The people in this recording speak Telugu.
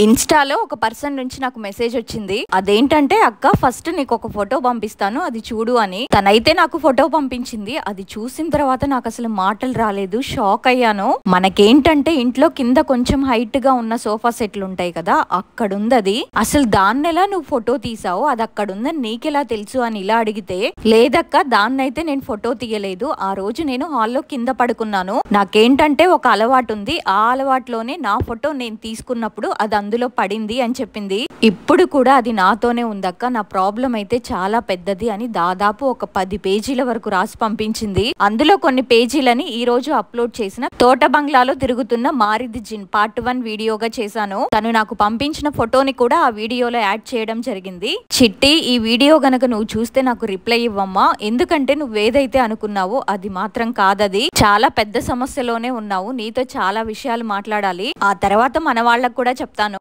ఇన్స్టాలో ఒక పర్సన్ నుంచి నాకు మెసేజ్ వచ్చింది. అదేంటంటే, అక్క ఫస్ట్ నీకు ఒక ఫోటో పంపిస్తాను, అది చూడు అని. తనైతే నాకు ఫోటో పంపించింది. అది చూసిన తర్వాత నాకు అసలు మాటలు రాలేదు, షాక్ అయ్యాను. మనకేంటంటే ఇంట్లో కింద కొంచెం హైట్ గా ఉన్న సోఫా సెట్లు ఉంటాయి కదా, అక్కడుంది అది. అసలు దాన్నెలా నువ్వు ఫోటో తీసావు, అది అక్కడుందని నీకెలా తెలుసు అని ఇలా అడిగితే, లేదక్క దాన్నైతే నేను ఫోటో తీయలేదు, ఆ రోజు నేను హాల్లో కింద పడుకున్నాను, నాకేంటంటే ఒక అలవాటు ఉంది, ఆ అలవాటులోనే నా ఫోటో నేను తీసుకున్నప్పుడు అది అందులో పడింది అని చెప్పింది. ఇప్పుడు కూడా అది నాతోనే ఉందక్క, నా ప్రాబ్లం అయితే చాలా పెద్దది అని దాదాపు ఒక 10 పేజీల వరకు రాసి పంపించింది. అందులో కొన్ని పేజీలని ఈ రోజు అప్లోడ్ చేసిన తోట బంగ్లాలో తిరుగుతున్న మారిది జిన్ పార్ట్ 1 వీడియోగా చేశాను. తను నాకు పంపించిన ఫోటోని కూడా ఆ వీడియోలో యాడ్ చేయడం జరిగింది. చిట్టి, ఈ వీడియో గనక నువ్వు చూస్తే నాకు రిప్లై ఇవ్వమ్మా, ఎందుకంటే నువ్వేదైతే అనుకున్నావో అది మాత్రం కాదది, చాలా పెద్ద సమస్యలోనే ఉన్నావు, నీతో చాలా విషయాలు మాట్లాడాలి, ఆ తర్వాత మన వాళ్ళకు కూడా చెప్తాను.